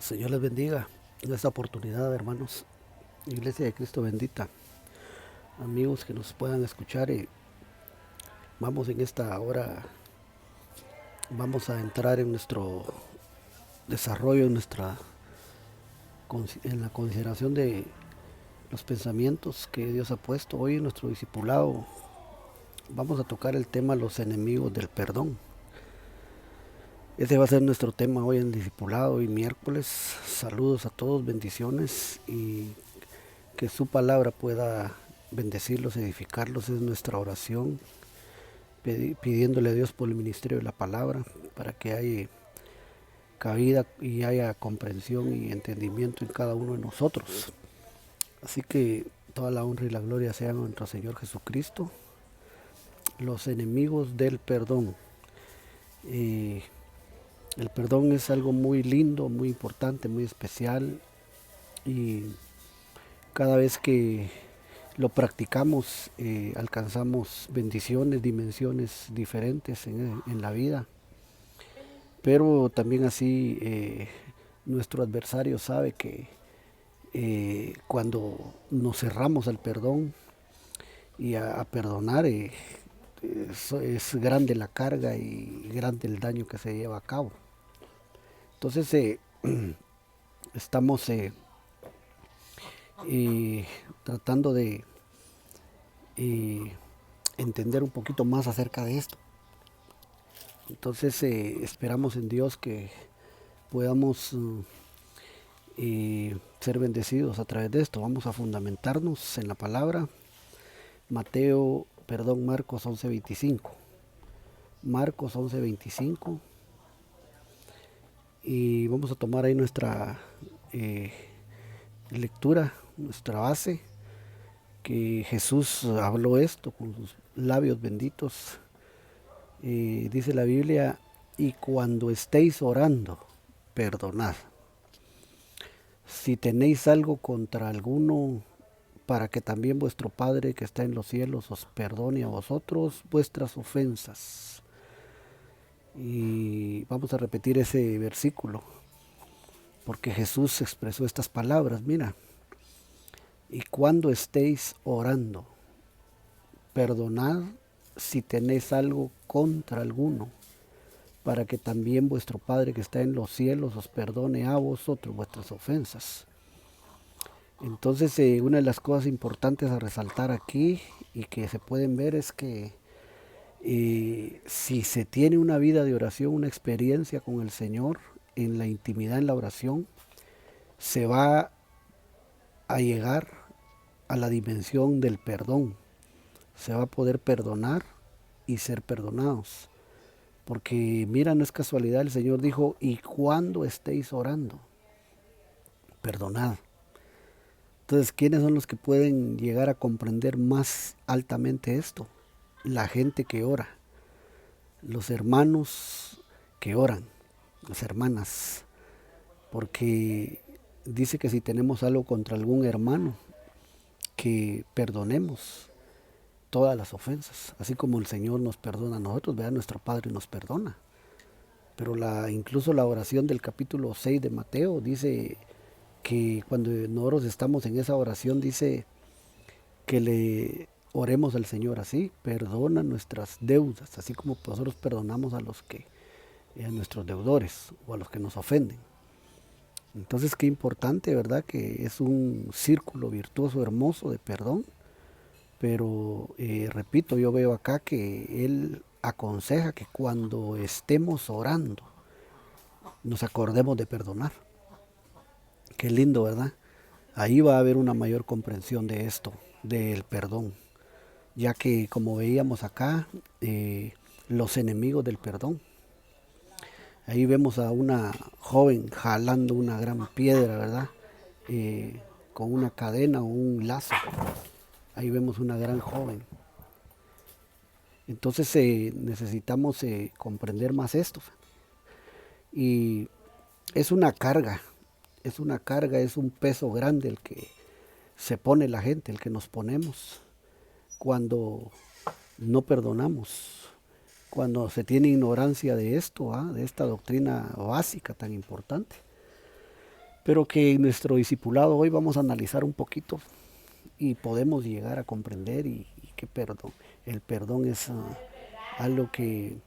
Señor les bendiga en esta oportunidad, hermanos. Iglesia de Cristo bendita, amigos que nos puedan escuchar. Vamos en esta hora, vamos a entrar en nuestro desarrollo, en la consideración de los pensamientos que Dios ha puesto hoy en nuestro discipulado. Vamos a tocar el tema los enemigos del perdón. Ese va a ser nuestro tema hoy en el discipulado y miércoles. Saludos a todos, bendiciones y que su palabra pueda bendecirlos, edificarlos. Es nuestra oración, pidiéndole a Dios por el ministerio de la palabra, para que haya cabida y haya comprensión y entendimiento en cada uno de nosotros. Así que toda la honra y la gloria sean a nuestro Señor Jesucristo. Los enemigos del perdón. El perdón es algo muy lindo, muy importante, muy especial, y cada vez que lo practicamos, alcanzamos bendiciones, dimensiones diferentes en la vida. Pero también así nuestro adversario sabe que cuando nos cerramos al perdón y a perdonar, es grande la carga y grande el daño que se lleva a cabo. Entonces estamos tratando de entender un poquito más acerca de esto. Entonces esperamos en Dios que podamos ser bendecidos a través de esto. Vamos a fundamentarnos en la palabra. Marcos 11:25. Marcos 11:25. Y vamos a tomar ahí nuestra lectura, nuestra base, que Jesús habló esto con sus labios benditos. Dice la Biblia, y cuando estéis orando, perdonad. Si tenéis algo contra alguno, para que también vuestro Padre que está en los cielos os perdone a vosotros vuestras ofensas. Y vamos a repetir ese versículo, porque Jesús expresó estas palabras, mira, y cuando estéis orando, perdonad si tenéis algo contra alguno, para que también vuestro Padre que está en los cielos os perdone a vosotros vuestras ofensas. Entonces una de las cosas importantes a resaltar aquí y que se pueden ver es que si se tiene una vida de oración, una experiencia con el Señor en la intimidad, en la oración, se va a llegar a la dimensión del perdón. Se va a poder perdonar y ser perdonados. Porque mira, no es casualidad, el Señor dijo, y cuando estéis orando, perdonad. Entonces, ¿quiénes son los que pueden llegar a comprender más altamente esto? La gente que ora, los hermanos que oran, las hermanas, porque dice que si tenemos algo contra algún hermano, que perdonemos todas las ofensas, así como el Señor nos perdona a nosotros, ¿verdad? Nuestro Padre nos perdona. Pero incluso la oración del capítulo 6 de Mateo dice que cuando nosotros estamos en esa oración, dice que le oremos al Señor así, perdona nuestras deudas, así como nosotros perdonamos a nuestros deudores o a los que nos ofenden. Entonces qué importante, ¿verdad? Que es un círculo virtuoso, hermoso de perdón. Pero repito, yo veo acá que Él aconseja que cuando estemos orando, nos acordemos de perdonar. Qué lindo, ¿verdad? Ahí va a haber una mayor comprensión de esto, del perdón. Ya que como veíamos acá, los enemigos del perdón. Ahí vemos a una joven jalando una gran piedra, ¿verdad? Con una cadena o un lazo. Ahí vemos una gran joven. Entonces necesitamos comprender más esto. Y es una carga, es un peso grande el que se pone la gente, el que nos ponemos cuando no perdonamos, cuando se tiene ignorancia de esto, de esta doctrina básica tan importante. pero que en nuestro discipulado hoy vamos a analizar un poquito y podemos llegar a comprender y que perdón. El perdón es algo que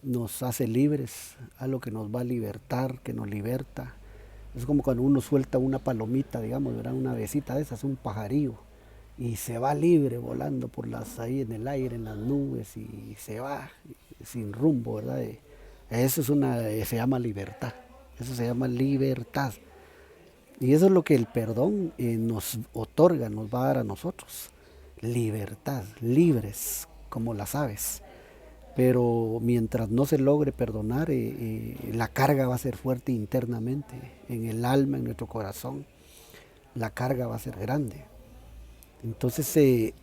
nos hace libres, algo que nos va a libertar, que nos liberta. Es como cuando uno suelta una palomita, digamos, ¿verdad? Una avecita de esas, un pajarillo, y se va libre volando por ahí en el aire, en las nubes, y se va sin rumbo, ¿verdad? Eso es se llama libertad. Eso se llama libertad. Y eso es lo que el perdón nos otorga, nos va a dar a nosotros. Libertad, libres como las aves. Pero mientras no se logre perdonar, la carga va a ser fuerte internamente, en el alma, en nuestro corazón. La carga va a ser grande. Entonces,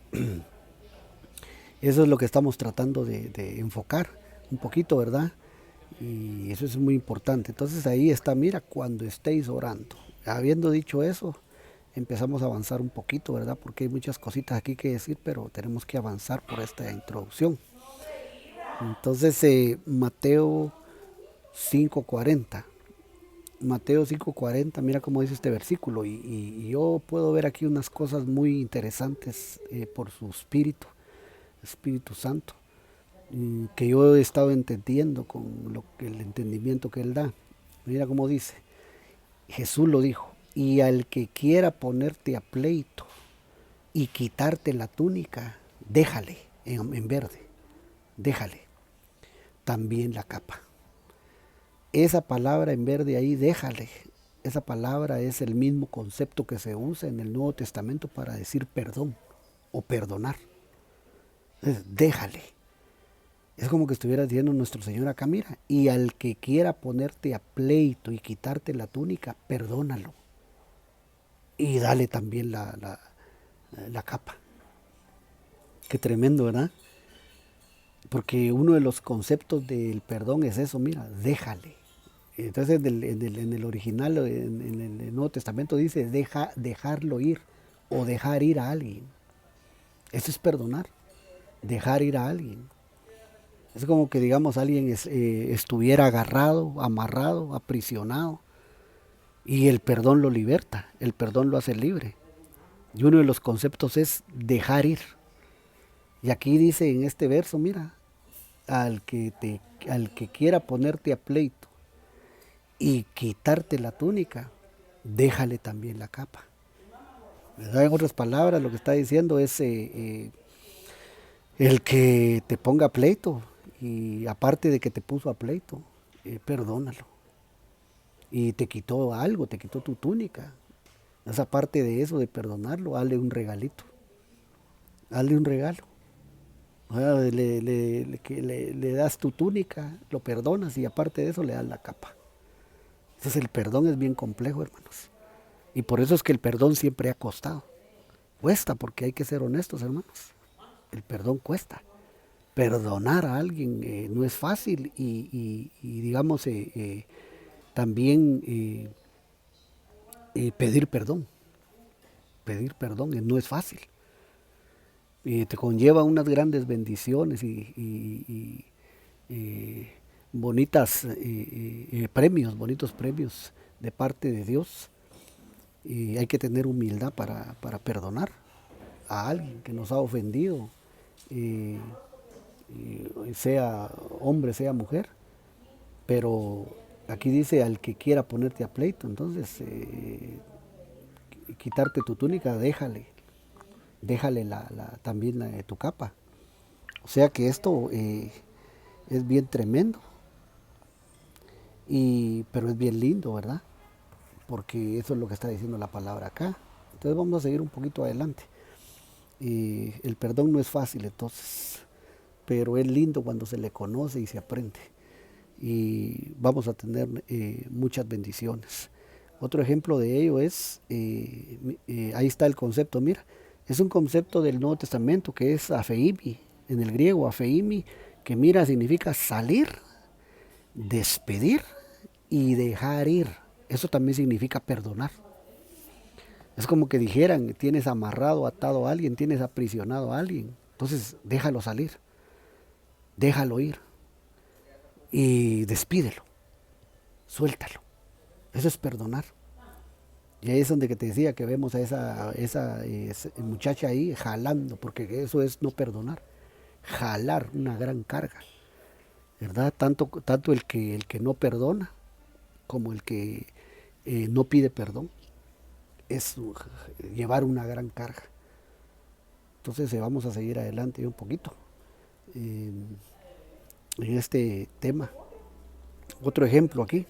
eso es lo que estamos tratando de enfocar un poquito, ¿verdad? Y eso es muy importante. Entonces ahí está, mira, cuando estéis orando. Habiendo dicho eso, empezamos a avanzar un poquito, ¿verdad? Porque hay muchas cositas aquí que decir, pero tenemos que avanzar por esta introducción. Entonces, Mateo 5:40. Mateo 5:40, mira cómo dice este versículo. Y yo puedo ver aquí unas cosas muy interesantes por su Espíritu Santo, que yo he estado entendiendo con el entendimiento que él da. Mira cómo dice. Jesús lo dijo. Y al que quiera ponerte a pleito y quitarte la túnica, déjale en verde, déjale también la capa. Esa palabra en verde ahí, déjale, esa palabra es el mismo concepto que se usa en el Nuevo Testamento para decir perdón o perdonar. Entonces, déjale. Es como que estuviera diciendo nuestro Señor acá, mira, y al que quiera ponerte a pleito y quitarte la túnica, perdónalo. Y dale también la capa. Qué tremendo, ¿verdad? Porque uno de los conceptos del perdón es eso, mira, déjale. Entonces en el original, en el Nuevo Testamento dice dejarlo ir o dejar ir a alguien. Eso es perdonar, dejar ir a alguien. Es como que digamos alguien estuviera agarrado, amarrado, aprisionado y el perdón lo liberta, el perdón lo hace libre. Y uno de los conceptos es dejar ir. Y aquí dice en este verso, mira, al que quiera ponerte a pleito y quitarte la túnica, déjale también la capa. ¿Verdad? En otras palabras, lo que está diciendo es el que te ponga a pleito y aparte de que te puso a pleito, perdónalo. Y te quitó algo, te quitó tu túnica. Esa parte de eso, de perdonarlo, hazle un regalito. Hazle un regalo. Le das tu túnica, lo perdonas y aparte de eso le das la capa. Entonces el perdón es bien complejo, hermanos. Y por eso es que el perdón siempre ha costado. Cuesta, porque hay que ser honestos, hermanos. El perdón cuesta. Perdonar a alguien no es fácil y digamos, también pedir perdón. Pedir perdón no es fácil. Te conlleva unas grandes bendiciones y bonitas premios, bonitos premios de parte de Dios. Y hay que tener humildad para perdonar a alguien que nos ha ofendido, sea hombre, sea mujer. Pero aquí dice al que quiera ponerte a pleito, entonces quitarte tu túnica, déjale también tu capa. O sea que esto es bien tremendo, pero es bien lindo, ¿verdad? Porque eso es lo que está diciendo la palabra acá. Entonces vamos a seguir un poquito adelante. El perdón no es fácil entonces, pero es lindo cuando se le conoce y se aprende. Y vamos a tener muchas bendiciones. Otro ejemplo de ello es, ahí está el concepto, mira, es un concepto del Nuevo Testamento que es afeimi, en el griego afeimi, que mira significa salir, despedir y dejar ir. Eso también significa perdonar. Es como que dijeran, tienes amarrado, atado a alguien, tienes aprisionado a alguien. Entonces déjalo salir, déjalo ir y despídelo, suéltalo. Eso es perdonar. Y ahí es donde que te decía que vemos a esa muchacha ahí jalando, porque eso es no perdonar, jalar una gran carga, ¿verdad? Tanto el que no perdona como el que no pide perdón, es llevar una gran carga. Entonces vamos a seguir adelante un poquito en este tema. Otro ejemplo aquí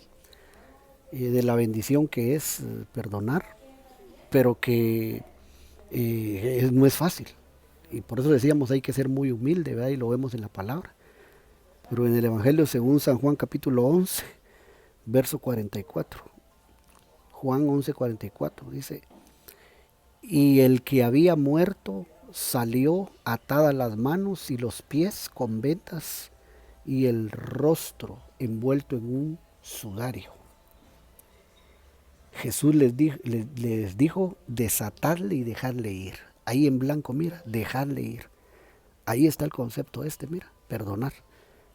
de la bendición que es perdonar, pero que no es fácil. Y por eso decíamos hay que ser muy humilde, ¿verdad? Y lo vemos en la palabra. Pero en el Evangelio según San Juan capítulo 11, verso 44. Juan 11, 44 dice, y el que había muerto salió atadas las manos y los pies con vendas y el rostro envuelto en un sudario. Jesús les dijo desatarle y dejarle ir. Ahí en blanco, mira, dejarle ir. Ahí está el concepto mira, perdonar,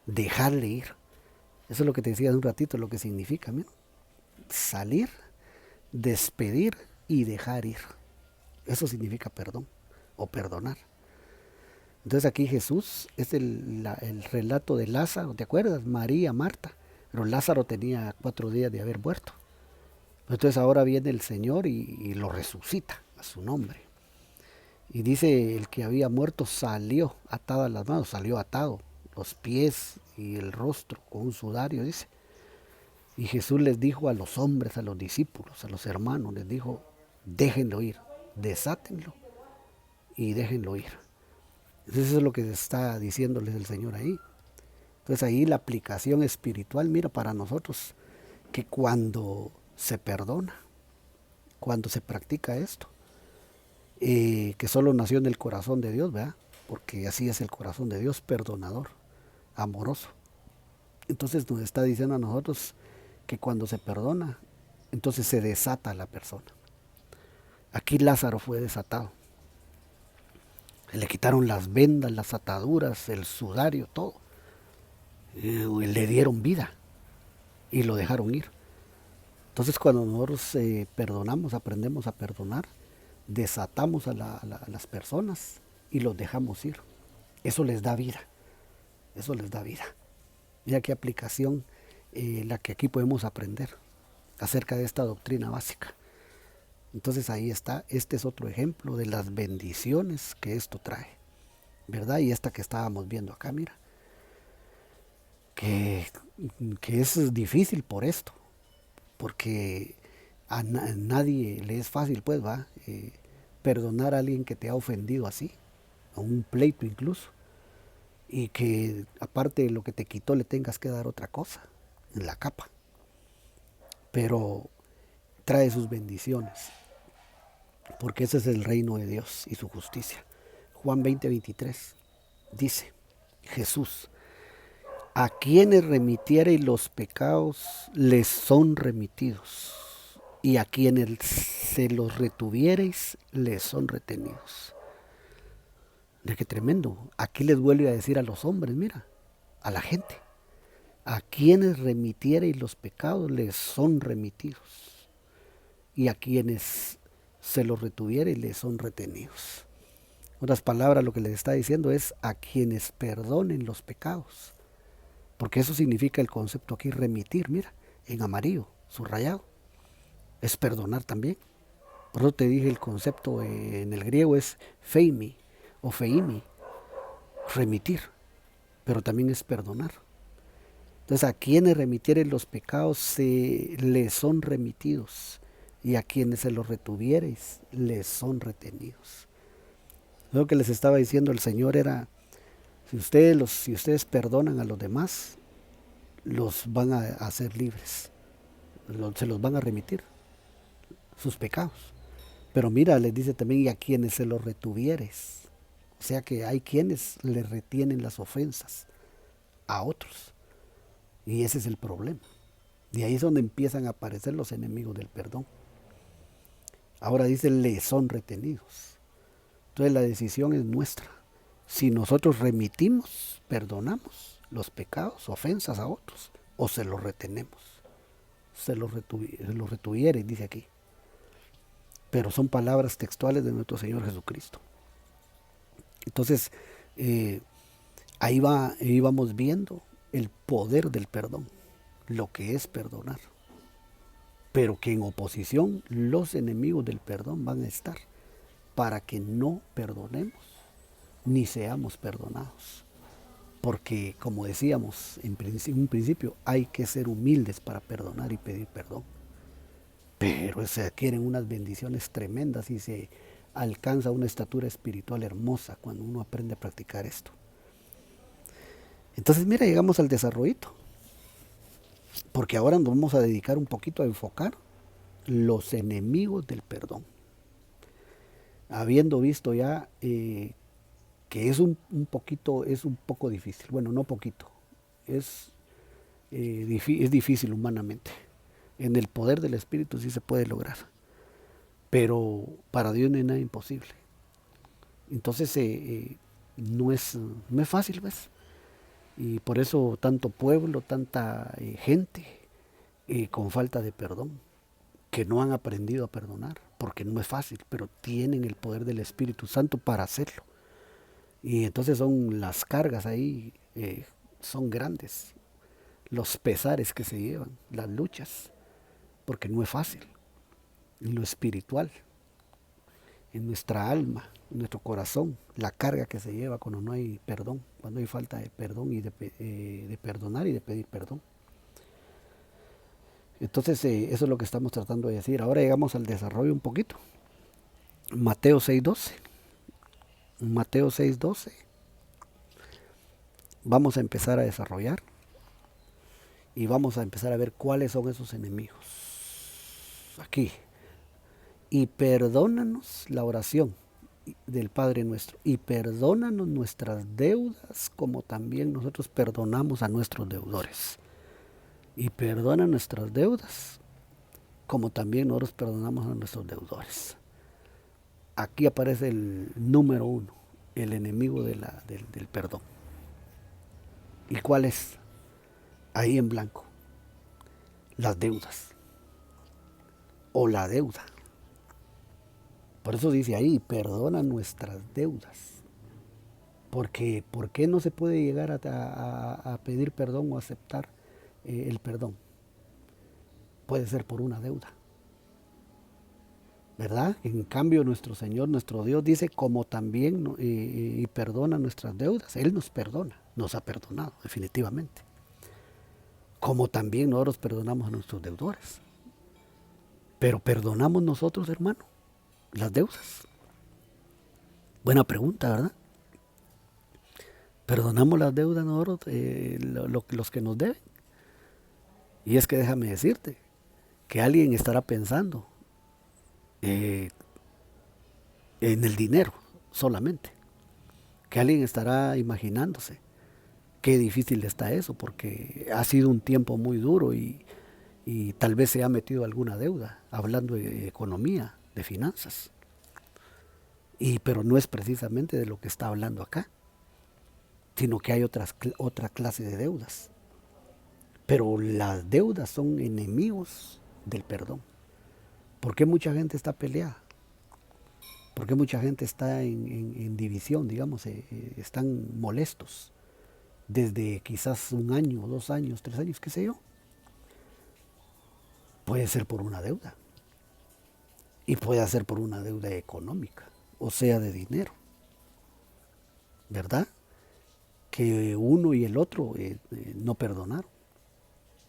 dejarle ir. Eso es lo que te decía hace un ratito, lo que significa, mira, salir, despedir y dejar ir. Eso significa perdón o perdonar. Entonces aquí Jesús es el relato de Lázaro, ¿te acuerdas? María, Marta. Pero Lázaro tenía 4 días de haber muerto. Entonces ahora viene el Señor y lo resucita a su nombre. Y dice, el que había muerto salió atado a las manos, salió atado, los pies y el rostro con un sudario, dice. Y Jesús les dijo a los hombres, a los discípulos, a los hermanos, les dijo, déjenlo ir, desátenlo y déjenlo ir. Entonces eso es lo que está diciéndoles el Señor ahí. Entonces ahí la aplicación espiritual, mira, para nosotros, que cuando se perdona, cuando se practica esto, que solo nació en el corazón de Dios, ¿verdad? Porque así es el corazón de Dios, perdonador, amoroso. Entonces nos está diciendo a nosotros que cuando se perdona, entonces se desata la persona. Aquí Lázaro fue desatado. Le quitaron las vendas, las ataduras, el sudario, todo. Le dieron vida y lo dejaron ir. Entonces cuando nosotros perdonamos, aprendemos a perdonar, desatamos a las personas y los dejamos ir. Eso les da vida. Eso les da vida. Mira qué aplicación la que aquí podemos aprender acerca de esta doctrina básica. Entonces ahí está, este es otro ejemplo de las bendiciones que esto trae, ¿verdad? Y esta que estábamos viendo acá, mira, que es difícil por esto, porque a nadie le es fácil, pues, va, perdonar a alguien que te ha ofendido así, a un pleito incluso, y que aparte de lo que te quitó le tengas que dar otra cosa en la capa. Pero trae sus bendiciones, porque ese es el reino de Dios y su justicia. Juan 20:23 dice, Jesús, a quienes remitiereis los pecados les son remitidos, y a quienes se los retuviereis les son retenidos. De qué tremendo. Aquí les vuelve a decir a los hombres, mira, a la gente, a quienes remitiereis los pecados les son remitidos, y a quienes se los retuviereis les son retenidos. En otras palabras, lo que les está diciendo es a quienes perdonen los pecados, porque eso significa el concepto aquí, remitir, mira, en amarillo, subrayado, es perdonar también. Por eso te dije el concepto en el griego es feimi o feimi, remitir, pero también es perdonar. Entonces a quienes remitieren los pecados se les son remitidos, y a quienes se los retuviereis les son retenidos. Lo que les estaba diciendo el Señor era, si ustedes perdonan a los demás, los van a hacer libres, se los van a remitir sus pecados. Pero mira, les dice también, y a quienes se los retuvieres. O sea que hay quienes le retienen las ofensas a otros. Y ese es el problema. Y ahí es donde empiezan a aparecer los enemigos del perdón. Ahora dice, le son retenidos. Entonces la decisión es nuestra. Si nosotros remitimos, perdonamos los pecados, ofensas a otros, o se los retenemos. Se los retuviere, dice aquí. pero son palabras textuales de nuestro Señor Jesucristo. Entonces, ahí vamos viendo el poder del perdón, lo que es perdonar. Pero que en oposición los enemigos del perdón van a estar para que no perdonemos ni seamos perdonados. Porque, como decíamos en un principio, hay que ser humildes para perdonar y pedir perdón. Pero se adquieren unas bendiciones tremendas y se alcanza una estatura espiritual hermosa cuando uno aprende a practicar esto. Entonces, mira, llegamos al desarrollito. Porque ahora nos vamos a dedicar un poquito a enfocar los enemigos del perdón. Habiendo visto ya que es un poco difícil. Bueno, no poquito. Es difícil humanamente. En el poder del Espíritu sí se puede lograr. Pero para Dios no hay nada imposible. Entonces no es fácil, ¿ves? Y por eso tanto pueblo, tanta gente con falta de perdón, que no han aprendido a perdonar, porque no es fácil, pero tienen el poder del Espíritu Santo para hacerlo. Y entonces son las cargas ahí, son grandes, los pesares que se llevan, las luchas, porque no es fácil, en lo espiritual, en nuestra alma, en nuestro corazón, la carga que se lleva cuando no hay perdón, cuando hay falta de perdón y de perdonar y de pedir perdón. Entonces eso es lo que estamos tratando de decir. Ahora llegamos al desarrollo un poquito. Mateo 6:12. Mateo 6:12. Vamos a empezar a desarrollar y vamos a empezar a ver cuáles son esos enemigos. Aquí. Y perdónanos la oración del Padre nuestro. Y perdónanos nuestras deudas como también nosotros perdonamos a nuestros deudores. Y perdona nuestras deudas como también nosotros perdonamos a nuestros deudores. Aquí aparece el número 1, el enemigo del perdón. ¿Y cuál es? Ahí en blanco. Las deudas. O la deuda. Por eso dice ahí, perdona nuestras deudas. Porque, ¿por qué no se puede llegar a pedir perdón o aceptar el perdón? Puede ser por una deuda. ¿Verdad? En cambio nuestro Señor, nuestro Dios dice como también y perdona nuestras deudas. Él nos perdona, nos ha perdonado definitivamente. Como también nosotros perdonamos a nuestros deudores. Pero ¿perdonamos nosotros, hermano, las deudas? Buena pregunta, ¿verdad? ¿Perdonamos las deudas nosotros, los que nos deben? Y es que déjame decirte que alguien estará pensando en el dinero solamente. Que alguien estará imaginándose qué difícil está eso, porque ha sido un tiempo muy duro y tal vez se ha metido alguna deuda, hablando de economía, de finanzas. Pero no es precisamente de lo que está hablando acá, sino que hay otra clase de deudas. Pero las deudas son enemigos del perdón. ¿Por qué mucha gente está peleada? ¿Por qué mucha gente está en división, digamos, están molestos? Desde quizás 1 año, 2 años, 3 años, qué sé yo. Puede ser por una deuda. Y puede ser por una deuda económica, o sea, de dinero. ¿Verdad? Que uno y el otro no perdonaron.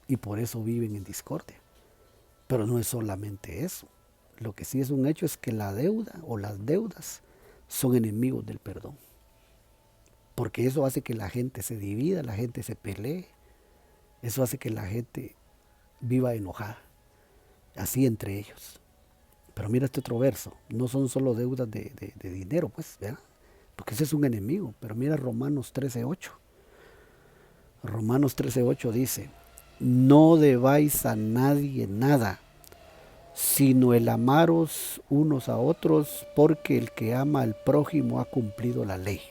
Y por eso viven en discordia. Pero no es solamente eso. Lo que sí es un hecho es que la deuda o las deudas son enemigos del perdón. Porque eso hace que la gente se divida, la gente se pelee. Eso hace que la gente viva enojada. Así entre ellos. Pero mira este otro verso. No son solo deudas de dinero, pues, ¿verdad? Porque ese es un enemigo. Pero mira Romanos 13:8. Romanos 13:8 dice: no debáis a nadie nada, sino el amaros unos a otros, porque el que ama al prójimo ha cumplido la ley.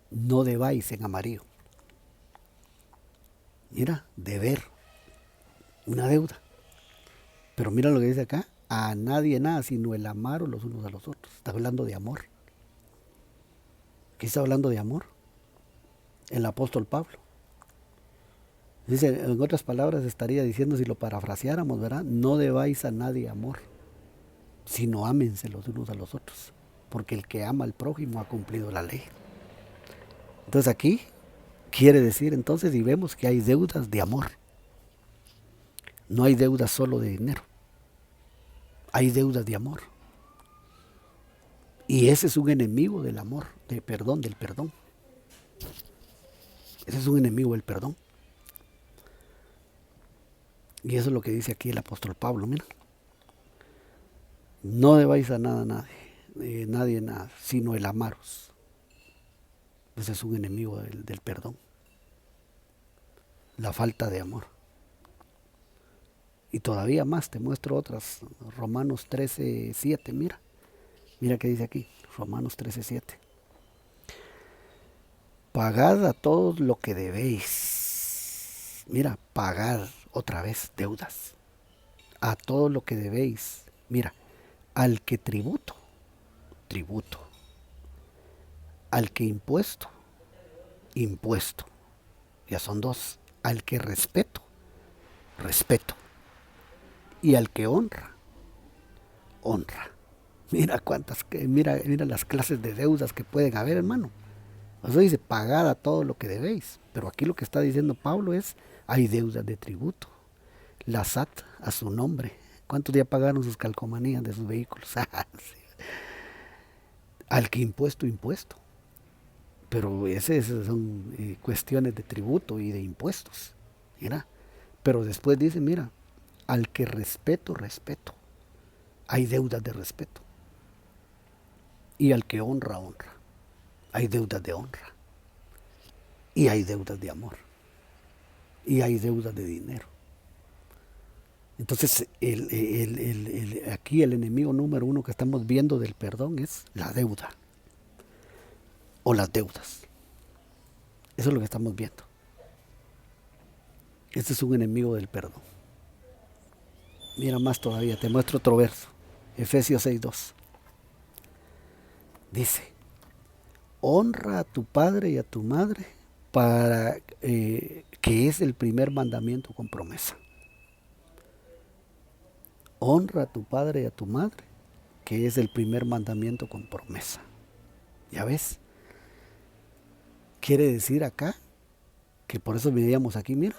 No debáis en amarillo. Mira, deber, una deuda. Pero mira lo que dice acá, a nadie nada, sino el amaros los unos a los otros. Está hablando de amor. ¿Qué está hablando de amor? El apóstol Pablo. Dice, en otras palabras estaría diciendo, si lo parafraseáramos, ¿verdad? No debáis a nadie amor, sino ámense los unos a los otros, porque el que ama al prójimo ha cumplido la ley. Entonces aquí quiere decir entonces, y vemos que hay deudas de amor. No hay deudas solo de dinero, hay deudas de amor. Y ese es un enemigo del amor, del perdón. Ese es un enemigo del perdón. Y eso es lo que dice aquí el apóstol Pablo, mira. No debáis a nadie nada, sino el amaros. Ese es un enemigo del perdón. La falta de amor. Y todavía más, te muestro otras. Romanos 13:7, mira. Mira qué dice aquí, Romanos 13:7. Pagad a todos lo que debéis. Mira, pagad otra vez deudas. A todo lo que debéis. Mira, al que tributo. Al que impuesto. Ya son dos. Al que respeto. Y al que honra. Mira mira las clases de deudas que pueden haber, hermano. Eso dice, pagad a todo lo que debéis. Pero aquí lo que está diciendo Pablo es, hay deudas de tributo. La SAT a su nombre. ¿Cuántos ya pagaron sus calcomanías de sus vehículos? Al que impuesto. Pero esas son cuestiones de tributo y de impuestos. Mira. Pero después dice, mira, al que respeto. Hay deudas de respeto. Y al que honra. Hay deudas de honra. Y hay deudas de amor. Y hay deudas de dinero. Entonces, aquí el enemigo número uno que estamos viendo del perdón es la deuda. O las deudas. Eso es lo que estamos viendo. Este es un enemigo del perdón. Mira más todavía, te muestro otro verso. Efesios 6:2. Dice, honra a tu padre y a tu madre, para que es el primer mandamiento con promesa. Honra a tu padre y a tu madre, que es el primer mandamiento con promesa. ¿Ya ves? Quiere decir acá, que por eso veíamos aquí, mira,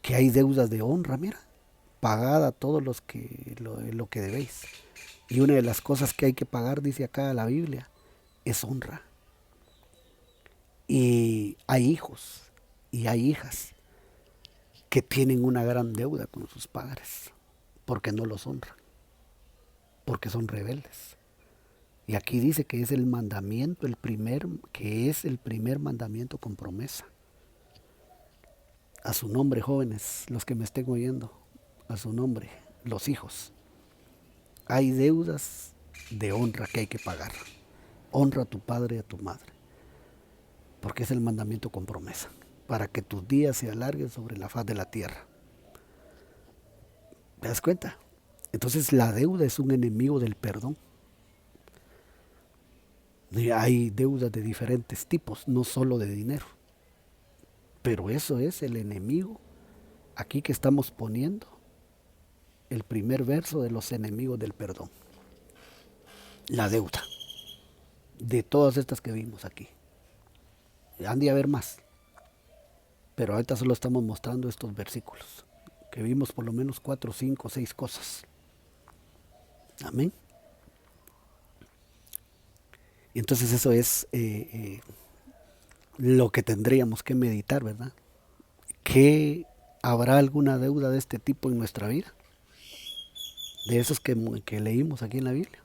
que hay deudas de honra, mira, pagad a todos lo que debéis. Y una de las cosas que hay que pagar, dice acá la Biblia, es honra. Y hay hijos y hay hijas que tienen una gran deuda con sus padres, porque no los honran, porque son rebeldes. Y aquí dice que es el mandamiento, que es el primer mandamiento con promesa. A su nombre, jóvenes, los que me estén oyendo, a su nombre, los hijos. Hay deudas de honra que hay que pagar. Honra a tu padre y a tu madre, porque es el mandamiento con promesa, para que tus días se alarguen sobre la faz de la tierra. ¿Te das cuenta? Entonces la deuda es un enemigo del perdón. Y hay deudas de diferentes tipos, no solo de dinero. Pero eso es el enemigo aquí que estamos poniendo, el primer verso de los enemigos del perdón. La deuda. De todas estas que vimos aquí. Han de haber más. Pero ahorita solo estamos mostrando estos versículos. Que vimos por lo menos 4, 5, 6 cosas. Amén. Y entonces eso es lo que tendríamos que meditar, ¿verdad? ¿Que habrá alguna deuda de este tipo en nuestra vida? De esos que leímos aquí en la Biblia.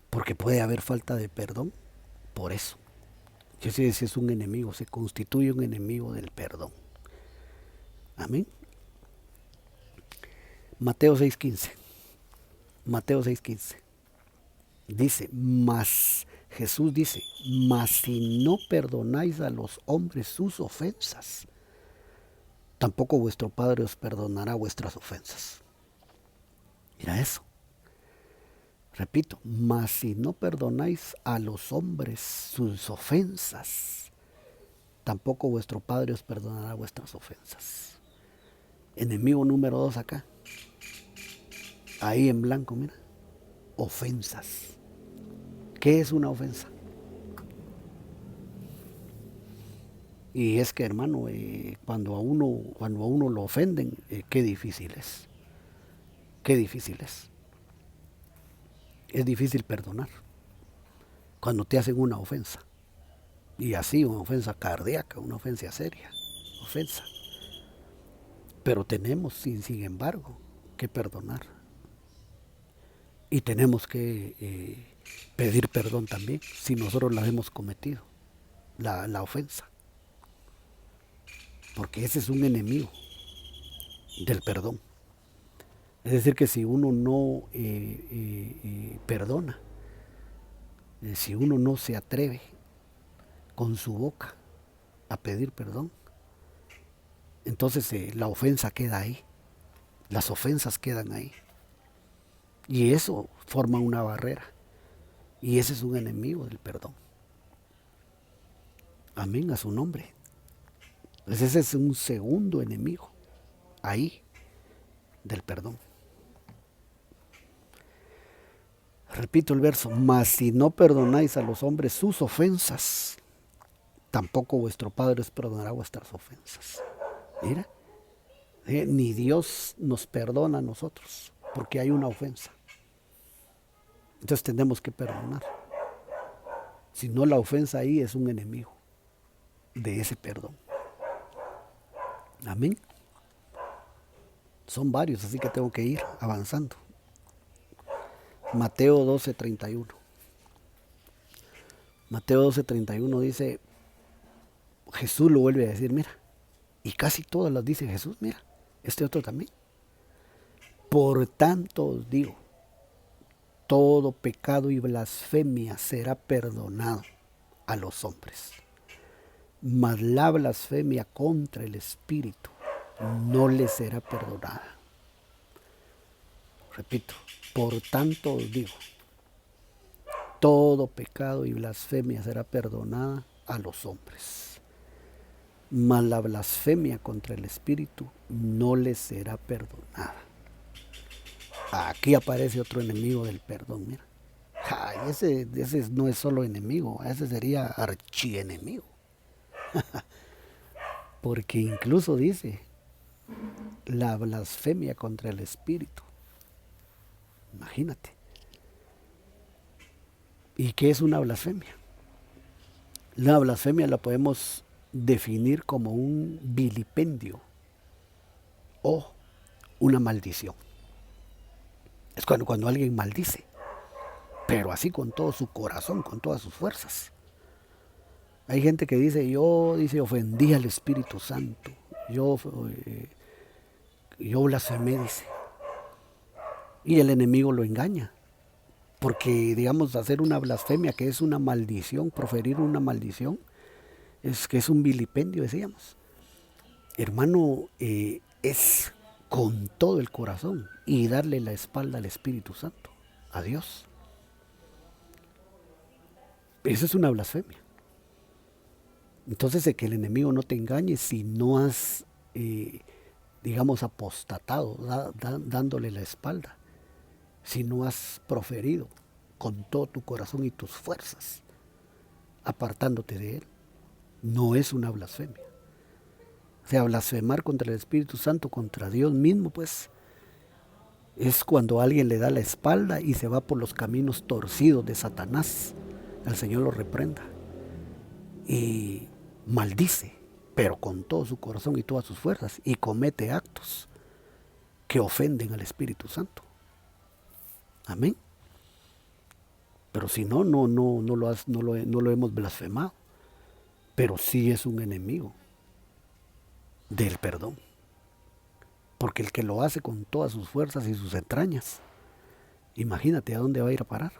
Porque puede haber falta de perdón por eso. Yo sé si es un enemigo, se constituye un enemigo del perdón. Amén. Mateo 6:15. Mateo 6:15. Dice, Jesús dice, mas si no perdonáis a los hombres sus ofensas, tampoco vuestro Padre os perdonará vuestras ofensas. Mira eso. Repito, mas si no perdonáis a los hombres sus ofensas, tampoco vuestro Padre os perdonará vuestras ofensas. Enemigo número 2 acá. Ahí en blanco, mira. Ofensas. ¿Qué es una ofensa? Y es que, hermano, cuando a uno lo ofenden, qué difícil es. Qué difícil es. Es difícil perdonar cuando te hacen una ofensa. Y así, una ofensa cardíaca, una ofensa seria. Ofensa. Pero tenemos, sin embargo, que perdonar. Y tenemos que pedir perdón también si nosotros la hemos cometido, la ofensa. Porque ese es un enemigo del perdón. Es decir, que si uno no perdona, si uno no se atreve con su boca a pedir perdón, entonces la ofensa queda ahí, las ofensas quedan ahí. Y eso forma una barrera. Y ese es un enemigo del perdón. Amén, a su nombre. Entonces ese es un segundo enemigo ahí del perdón. Repito el verso, mas si no perdonáis a los hombres sus ofensas, tampoco vuestro Padre os perdonará vuestras ofensas. Mira, ni Dios nos perdona a nosotros porque hay una ofensa. Entonces tenemos que perdonar. Si no, la ofensa ahí es un enemigo de ese perdón. Amén. Son varios, así que tengo que ir avanzando. Mateo 12:31. Mateo 12:31 dice, Jesús lo vuelve a decir, mira, y casi todas las dice Jesús, mira, este otro también. Por tanto os digo, todo pecado y blasfemia será perdonado a los hombres, mas la blasfemia contra el Espíritu no le será perdonada. Repito, por tanto os digo, todo pecado y blasfemia será perdonada a los hombres, mas la blasfemia contra el Espíritu no le será perdonada. Aquí aparece otro enemigo del perdón, mira. Ay, ese no es solo enemigo, ese sería archienemigo. Porque incluso dice la blasfemia contra el Espíritu. Imagínate. ¿Y qué es una blasfemia? La blasfemia la podemos definir como un vilipendio o una maldición. Es cuando alguien maldice, pero así con todo su corazón, con todas sus fuerzas. Hay gente que dice, ofendí al Espíritu Santo, yo blasfemé, dice. Y el enemigo lo engaña. Porque, digamos, hacer una blasfemia, que es una maldición, proferir una maldición, es que es un vilipendio, decíamos. Hermano, es con todo el corazón y darle la espalda al Espíritu Santo, a Dios. Eso es una blasfemia. Entonces, que el enemigo no te engañe si no has, digamos, apostatado, dándole la espalda. Si no has proferido con todo tu corazón y tus fuerzas, apartándote de él, no es una blasfemia. O sea, blasfemar contra el Espíritu Santo, contra Dios mismo, pues, es cuando alguien le da la espalda y se va por los caminos torcidos de Satanás. El Señor lo reprenda. Y maldice, pero con todo su corazón y todas sus fuerzas, y comete actos que ofenden al Espíritu Santo. Amén. Pero si no lo hemos blasfemado. Pero sí es un enemigo del perdón. Porque el que lo hace con todas sus fuerzas y sus entrañas, imagínate a dónde va a ir a parar.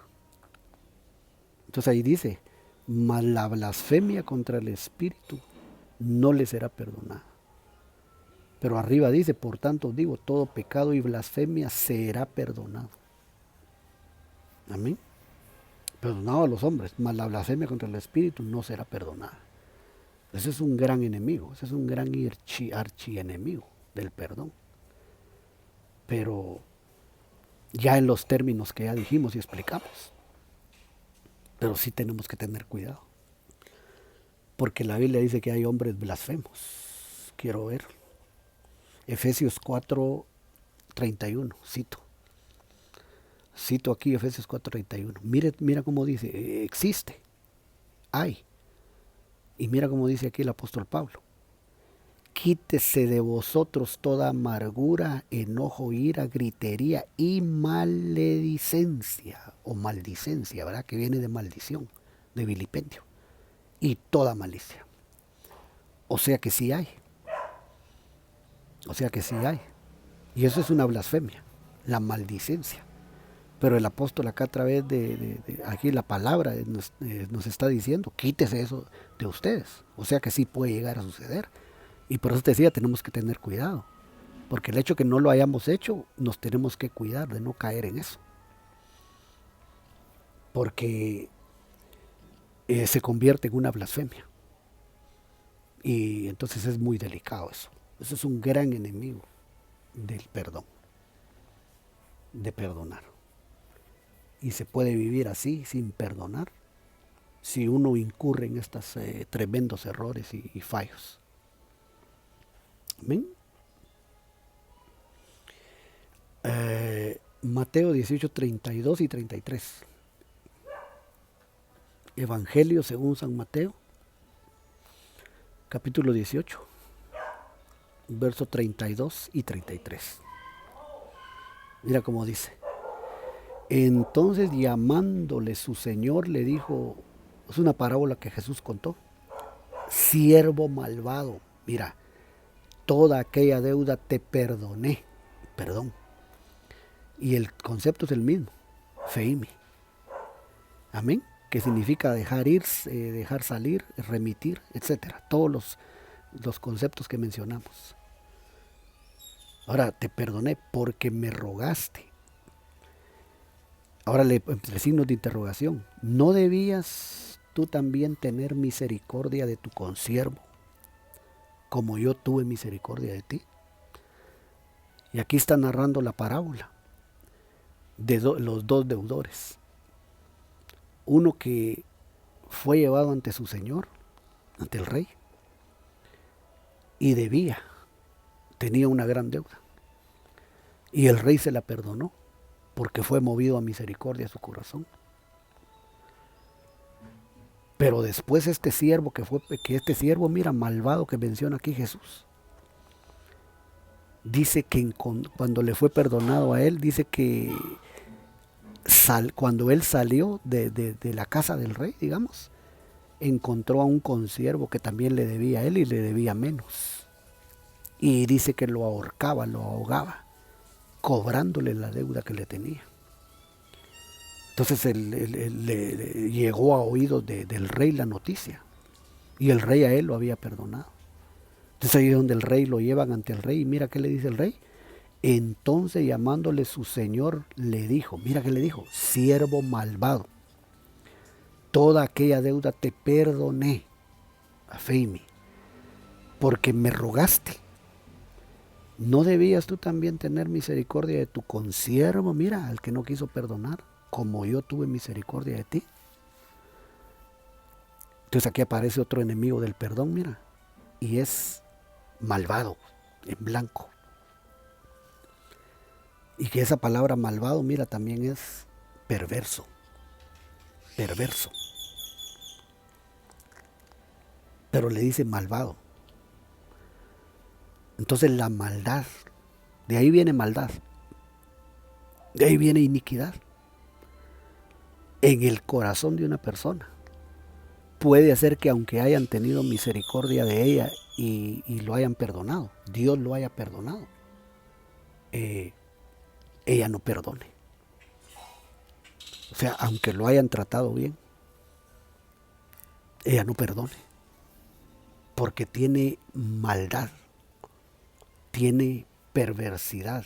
Entonces ahí dice, mas la blasfemia contra el Espíritu no le será perdonada. Pero arriba dice, por tanto digo, todo pecado y blasfemia será perdonado. Amén. Perdonado a los hombres, mas la blasfemia contra el Espíritu no será perdonada. Ese es un gran enemigo, ese es un gran archienemigo del perdón. Pero ya en los términos que ya dijimos y explicamos. Pero sí tenemos que tener cuidado. Porque la Biblia dice que hay hombres blasfemos. Quiero ver. Efesios 4:31, cito. Cito aquí Efesios 4:31. Mira cómo dice, existe, hay. Y mira cómo dice aquí el apóstol Pablo. Quítese de vosotros toda amargura, enojo, ira, gritería y maledicencia, o maldicencia, ¿verdad? Que viene de maldición, de vilipendio, y toda malicia. O sea que sí hay. O sea que sí hay. Y eso es una blasfemia, la maldicencia. Pero el apóstol acá a través de aquí la palabra nos está diciendo, quítese eso de ustedes. O sea que sí puede llegar a suceder. Y por eso te decía, tenemos que tener cuidado. Porque el hecho que no lo hayamos hecho, nos tenemos que cuidar de no caer en eso. Porque se convierte en una blasfemia. Y entonces es muy delicado eso. Eso es un gran enemigo del perdón, de perdonar. Y se puede vivir así, sin perdonar, si uno incurre en estos tremendos errores y fallos. Amén. Mateo 18, 32 y 33. Evangelio según San Mateo, capítulo 18, verso 32 y 33. Mira cómo dice. Entonces llamándole su Señor le dijo, es una parábola que Jesús contó, siervo malvado, mira, toda aquella deuda te perdoné, perdón. Y el concepto es el mismo, feimi. Amén. Que significa dejar ir, dejar salir, remitir, etcétera. Todos los conceptos que mencionamos. Ahora te perdoné porque me rogaste. Ahora entre signos de interrogación. ¿No debías tú también tener misericordia de tu consiervo, como yo tuve misericordia de ti? Y aquí está narrando la parábola de los dos deudores. Uno que fue llevado ante su señor, ante el rey, y debía, tenía una gran deuda. Y el rey se la perdonó porque fue movido a misericordia a su corazón. Pero después este siervo mira, malvado que menciona aquí Jesús, dice que cuando le fue perdonado a él, dice que cuando él salió de la casa del rey, digamos, encontró a un consiervo que también le debía a él y le debía menos. Y dice que lo ahorcaba, lo ahogaba, cobrándole la deuda que le tenía. Entonces le llegó a oídos del rey la noticia. Y el rey a él lo había perdonado. Entonces ahí es donde el rey lo llevan ante el rey. Y mira qué le dice el rey. Entonces llamándole su señor le dijo, mira qué le dijo, siervo malvado, toda aquella deuda te perdoné, afeimi, porque me rogaste. ¿No debías tú también tener misericordia de tu consiervo, mira, al que no quiso perdonar, como yo tuve misericordia de ti? Entonces aquí aparece otro enemigo del perdón, mira, y es malvado, en blanco. Y que esa palabra malvado, mira, también es perverso, perverso. Pero le dice malvado. Entonces la maldad, de ahí viene maldad, de ahí viene iniquidad. En el corazón de una persona puede hacer que aunque hayan tenido misericordia de ella y lo hayan perdonado, Dios lo haya perdonado, ella no perdone. O sea, aunque lo hayan tratado bien, ella no perdone, porque tiene maldad tiene perversidad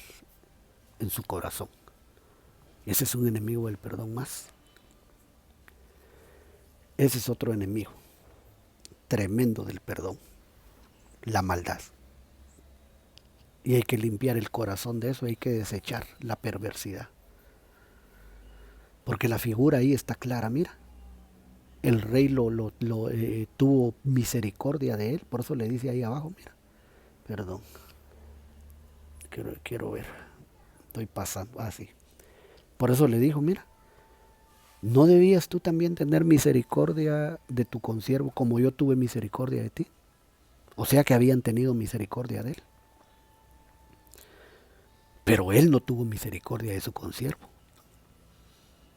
en su corazón. Ese es un enemigo del perdón más. Ese es otro enemigo tremendo del perdón, la maldad. Y hay que limpiar el corazón de eso, hay que desechar la perversidad. Porque la figura ahí está clara, mira. El rey tuvo misericordia de él, por eso le dice ahí abajo, mira, perdón, quiero ver, estoy pasando, así. Por eso le dijo, mira, ¿no debías tú también tener misericordia de tu consiervo como yo tuve misericordia de ti? O sea que habían tenido misericordia de él. Pero él no tuvo misericordia de su consiervo.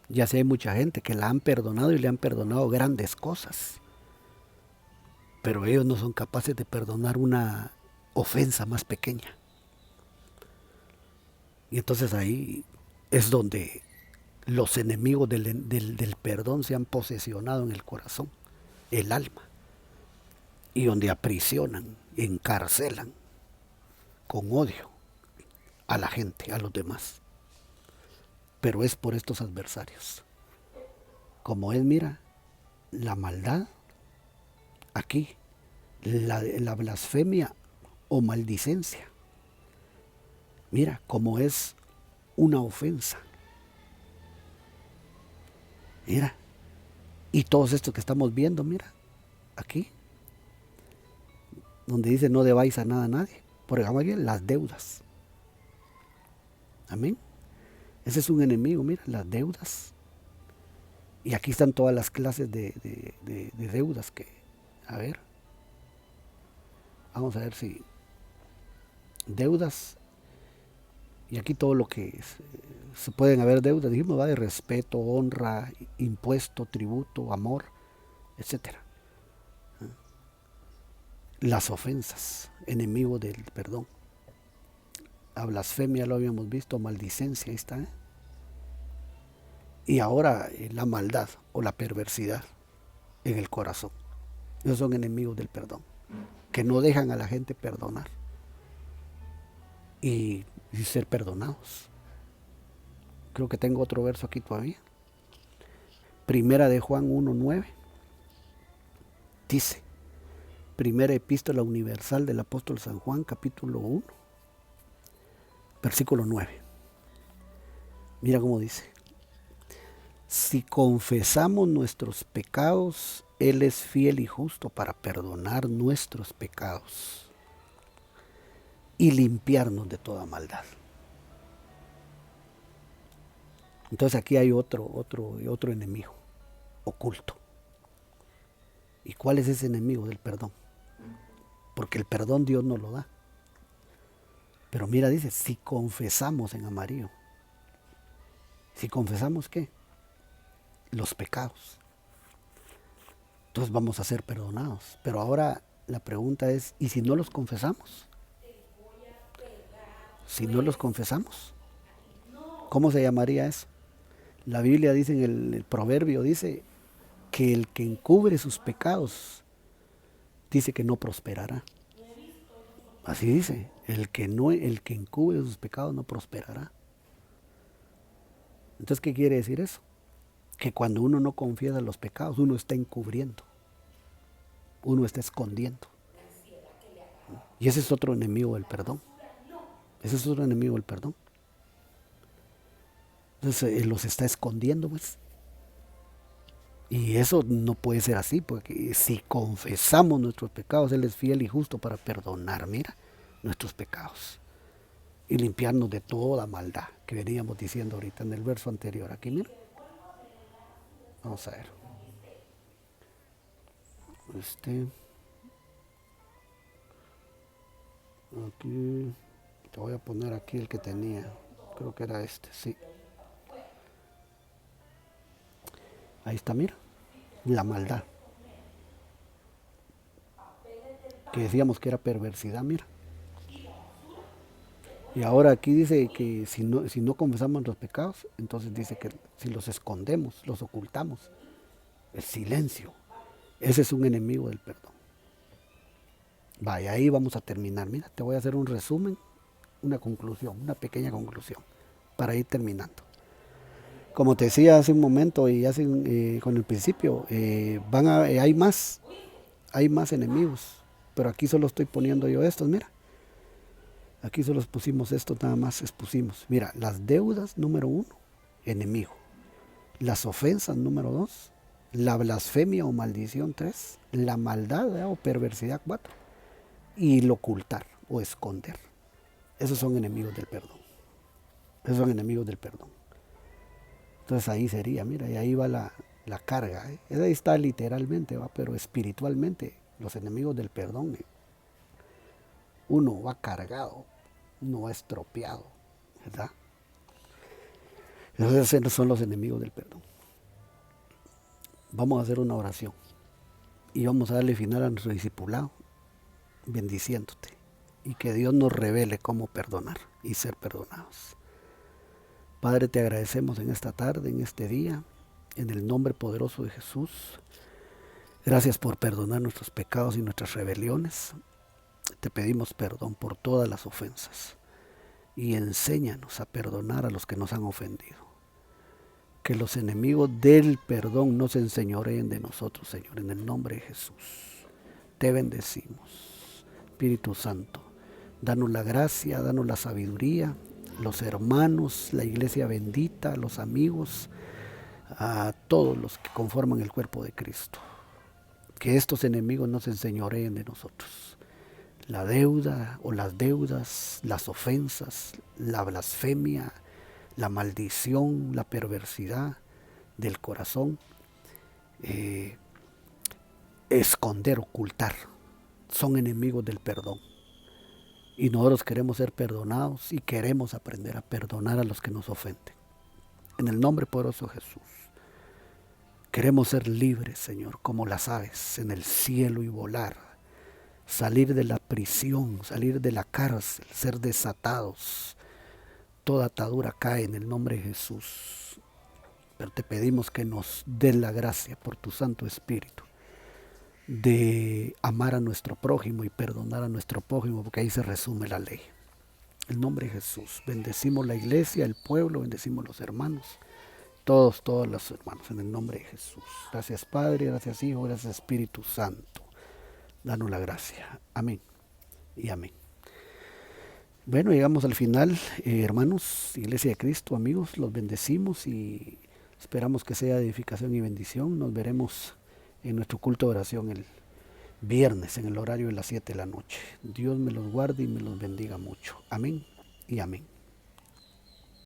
Ya sé, hay mucha gente que la han perdonado y le han perdonado grandes cosas. Pero ellos no son capaces de perdonar una ofensa más pequeña. Y entonces ahí es donde los enemigos del perdón se han posesionado en el corazón, el alma. Y donde aprisionan, encarcelan con odio a la gente, a los demás. Pero es por estos adversarios. Como es, mira, la maldad, aquí, la blasfemia o maldicencia. Mira, como es una ofensa. Mira, y todos estos que estamos viendo, mira, aquí, donde dice no debáis a nada a nadie. Por ejemplo, aquí las deudas. Amén. Ese es un enemigo, mira, las deudas. Y aquí están todas las clases de deudas que, a ver, vamos a ver si, deudas, y aquí todo lo que se pueden haber deudas, dijimos, va de respeto, honra, impuesto, tributo, amor, etcétera. Las ofensas, enemigo del perdón. La blasfemia lo habíamos visto, maldicencia, ahí está. Y ahora la maldad o la perversidad en el corazón. Esos son enemigos del perdón, que no dejan a la gente perdonar y ser perdonados. Creo que tengo otro verso aquí todavía. Primera de Juan 1:9 dice, primera epístola universal del apóstol San Juan, capítulo 1, versículo 9. Mira cómo dice. Si confesamos nuestros pecados, Él es fiel y justo para perdonar nuestros pecados y limpiarnos de toda maldad. Entonces aquí hay otro enemigo oculto. ¿Y cuál es ese enemigo del perdón? Porque el perdón Dios nos lo da. Pero mira, dice, si confesamos en amarillo. Si confesamos, ¿qué? Los pecados. Entonces vamos a ser perdonados. Pero ahora la pregunta es, ¿y si no los confesamos? Si no los confesamos, ¿cómo se llamaría eso? La Biblia dice en el proverbio, dice que el que encubre sus pecados, dice que no prosperará. Así dice, el que encubre sus pecados no prosperará. Entonces, ¿qué quiere decir eso? Que cuando uno no confiesa los pecados, uno está encubriendo, uno está escondiendo. Y ese es otro enemigo del perdón. Ese es otro enemigo del perdón. Entonces, los está escondiendo, pues. Y eso no puede ser así, porque si confesamos nuestros pecados, Él es fiel y justo para perdonar, mira, nuestros pecados y limpiarnos de toda maldad que veníamos diciendo ahorita en el verso anterior. Aquí, mira. Vamos a ver. Aquí, te voy a poner aquí el que tenía, creo que era este, sí. Ahí está, mira, la maldad. Que decíamos que era perversidad, mira. Y ahora aquí dice que si no confesamos los pecados, entonces dice que si los escondemos, los ocultamos, el silencio, ese es un enemigo del perdón. Vaya, ahí vamos a terminar. Mira, te voy a hacer un resumen, una conclusión, una pequeña conclusión, para ir terminando. Como te decía hace un momento y hace, con el principio, hay más enemigos, pero aquí solo estoy poniendo yo estos, mira. Aquí solo pusimos esto, nada más expusimos. Mira, las deudas, número 1, enemigo. Las ofensas, número 2. La blasfemia o maldición, 3. La maldad o perversidad, 4. Y el ocultar o esconder. Esos son enemigos del perdón. Esos son enemigos del perdón. Entonces ahí sería, mira, y ahí va la carga. Ahí está literalmente, ¿va? Pero espiritualmente, los enemigos del perdón. Uno va cargado, uno va estropeado, ¿verdad? Esos son los enemigos del perdón. Vamos a hacer una oración y vamos a darle final a nuestro discipulado, bendiciéndote. Y que Dios nos revele cómo perdonar y ser perdonados. Padre, te agradecemos en esta tarde, en este día, en el nombre poderoso de Jesús. Gracias por perdonar nuestros pecados y nuestras rebeliones. Te pedimos perdón por todas las ofensas y enséñanos a perdonar a los que nos han ofendido. Que los enemigos del perdón no se enseñoreen de nosotros, Señor, en el nombre de Jesús. Te bendecimos. Espíritu Santo, danos la gracia, danos la sabiduría, los hermanos, la iglesia bendita, los amigos, a todos los que conforman el cuerpo de Cristo. Que estos enemigos no se enseñoreen de nosotros. La deuda o las deudas, las ofensas, la blasfemia, la maldición, la perversidad del corazón, esconder, ocultar, son enemigos del perdón. Y nosotros queremos ser perdonados y queremos aprender a perdonar a los que nos ofenden. En el nombre poderoso de Jesús. Queremos ser libres, Señor, como las aves en el cielo y volar. Salir de la prisión, salir de la cárcel, ser desatados. Toda atadura cae en el nombre de Jesús. Pero te pedimos que nos des la gracia por tu Santo Espíritu de amar a nuestro prójimo y perdonar a nuestro prójimo, porque ahí se resume la ley. En el nombre de Jesús, bendecimos la iglesia, el pueblo, bendecimos los hermanos, todos los hermanos, en el nombre de Jesús. Gracias Padre, gracias Hijo, gracias Espíritu Santo. Danos la gracia. Amén y amén. Bueno, llegamos al final, hermanos, Iglesia de Cristo, amigos, los bendecimos y esperamos que sea de edificación y bendición. Nos veremos en nuestro culto de oración el viernes en el horario de las 7 de la noche. Dios me los guarde y me los bendiga mucho. Amén y amén.